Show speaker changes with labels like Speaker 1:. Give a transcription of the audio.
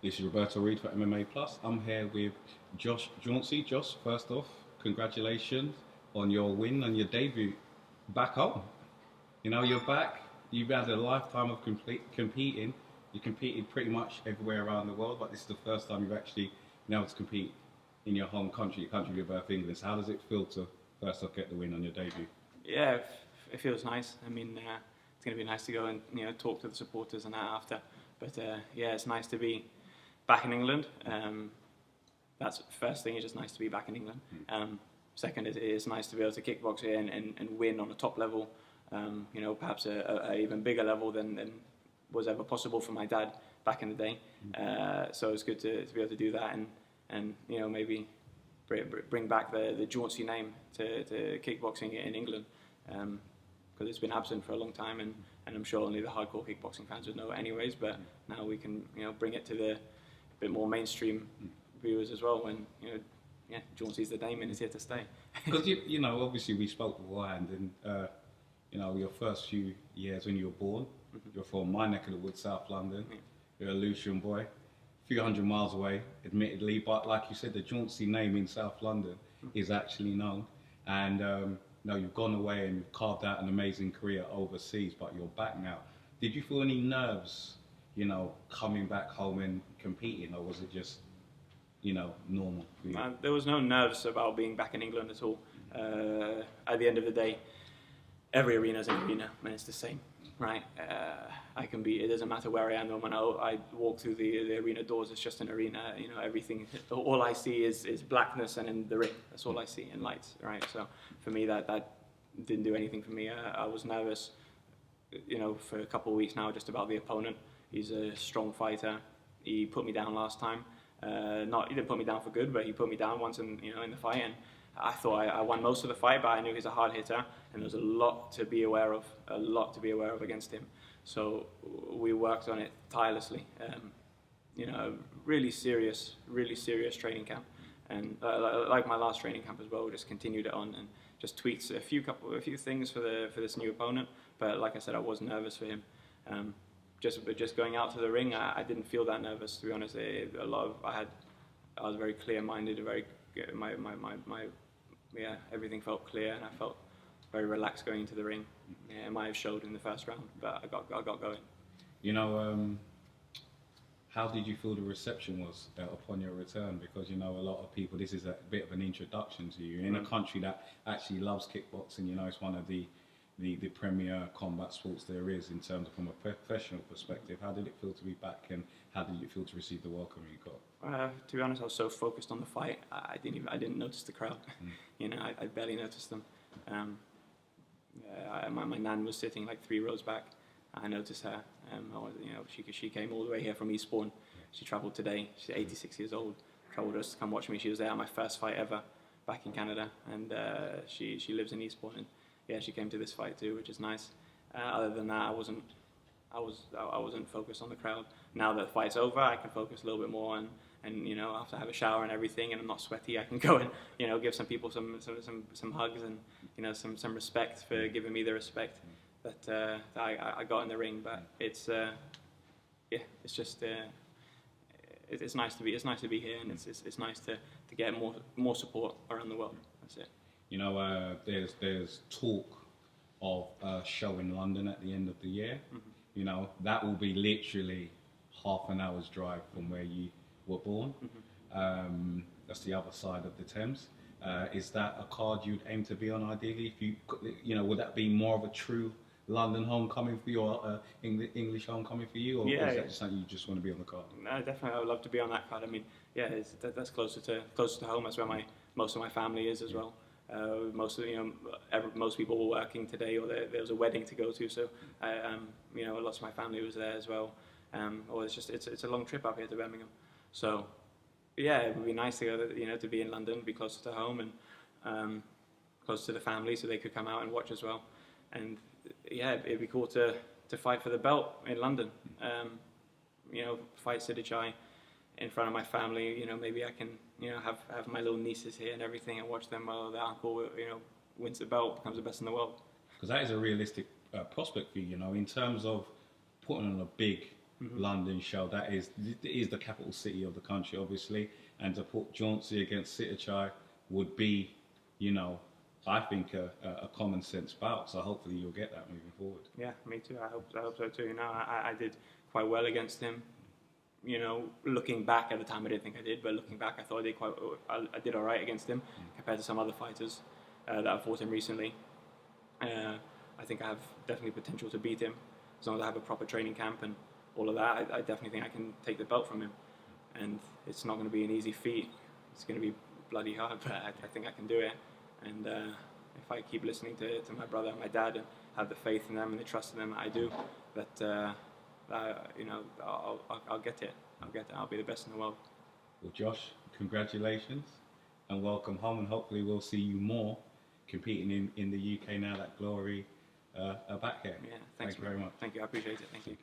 Speaker 1: This is Roberto Reed for MMA Plus. I'm here with Josh Jauncey. Josh, first off, congratulations on your win and your debut back home. You know, you're back. You've had a lifetime of competing. You competed pretty much everywhere around the world, but this is the first time you've actually been able to compete in your home country, your country of your birth, England. So how does it feel to first off get the win on your debut?
Speaker 2: Yeah, it feels nice. I mean, it's going to be nice to go and talk to the supporters and that after. But yeah, it's nice to be back in England. That's the first thing. It's just nice to be back in England. Second, it is nice to be able to kickbox here and win on a top level. Perhaps a even bigger level than was ever possible for my dad back in the day. So it's good to be able to do that and maybe bring back the Jauncey name to kickboxing in England, because it's been absent for a long time, and I'm sure only the hardcore kickboxing fans would know it anyways. But now we can bring it to the bit more mainstream viewers as well. When Jauncey's the name and it's here to stay.
Speaker 1: Because obviously we spoke beforehand, and your first few years when you were born, you're from my neck of the woods, South London. You're a Lucian boy, a few hundred miles away, admittedly, but like you said, the Jauncey name in South London is actually known. And you've gone away and you've carved out an amazing career overseas, but you're back now. Did you feel any nerves, coming back home and competing, or was it just, normal for you?
Speaker 2: There was no nerves about being back in England at all. At the end of the day, every arena is an arena, and it's the same, right? It doesn't matter where I am. When I walk through the arena doors, it's just an arena. Everything. All I see is blackness, and in the ring, that's all I see, and lights, right? So for me, that didn't do anything for me. I was nervous, for a couple of weeks now, just about the opponent. He's a strong fighter. He put me down last time. He didn't put me down for good, but he put me down once in the fight, and I thought I won most of the fight, but I knew he's a hard hitter, and there was a lot to be aware of against him. So we worked on it tirelessly. Really serious training camp, and like my last training camp as well, we just continued it on and just tweaked a few things for this new opponent. But like I said, I was nervous for him. Just going out to the ring, I didn't feel that nervous, to be honest. I was very clear-minded, everything felt clear, and I felt very relaxed going into the ring. Yeah, it might have showed in the first round, but I got going.
Speaker 1: How did you feel the reception was upon your return? Because a lot of people, this is a bit of an introduction to you in a country that actually loves kickboxing. It's one of the premier combat sports there is in terms of from a professional perspective. How did it feel to be back, and how did you feel to receive the welcome you got?
Speaker 2: To be honest, I was so focused on the fight, I didn't notice the crowd. I barely noticed them. My nan was sitting like 3 rows back. I noticed her. She came all the way here from Eastbourne. She travelled today. She's 86 years old. Travelled us to come watch me. She was there at my first fight ever back in Canada, and she lives in Eastbourne. And yeah, she came to this fight too, which is nice. Other than that, I wasn't focused on the crowd. Now that the fight's over, I can focus a little bit more, and after I have a shower and everything, and I'm not sweaty, I can go and give some people some hugs and some respect for giving me the respect that I got in the ring. But it's nice to be here, and it's nice to get more support around the world. That's it.
Speaker 1: There's talk of a show in London at the end of the year. That will be literally half an hour's drive from where you were born. That's the other side of the Thames. Is that a card you'd aim to be on ideally? Would that be more of a true London homecoming for you, or English homecoming for you, or is that just something you just want to be on the card?
Speaker 2: No, definitely, I would love to be on that card. I mean, that's closer to home. That's where most of my family is as well. Most people were working today, or there was a wedding to go to, so lots of my family was there as well. Or it's a long trip up here to Birmingham, so yeah, it would be nice to go, to be in London, be closer to home, and close to the family, so they could come out and watch as well. And yeah, it'd be cool to fight for the belt in London. Fight Sidichai in front of my family. Maybe I can have my little nieces here and everything, and watch them while their uncle wins the belt, becomes the best in the world.
Speaker 1: Because that is a realistic prospect for you, in terms of putting on a big London show. That is the capital city of the country, obviously, and to put Jauncey against Sitachai would be, you know, I think a common sense bout. So hopefully you'll get that moving forward.
Speaker 2: Yeah, me too. I hope so too. You know, I did quite well against him. You know, looking back at the time, I didn't think I did, but looking back, I thought I did all right against him compared to some other fighters that I've fought him recently. I think I have definitely potential to beat him as long as I have a proper training camp and all of that. I definitely think I can take the belt from him, and it's not going to be an easy feat. It's going to be bloody hard, but I think I can do it. And if I keep listening to my brother and my dad and have the faith in them and the trust in them that I do, that you know, I'll get it. I'll be the best in the world.
Speaker 1: Well, Josh, congratulations and welcome home, and hopefully we'll see you more competing in the UK now that Glory are back here.
Speaker 2: Yeah, thanks
Speaker 1: Thank you very much.
Speaker 2: Thank you. I appreciate it. Thank you.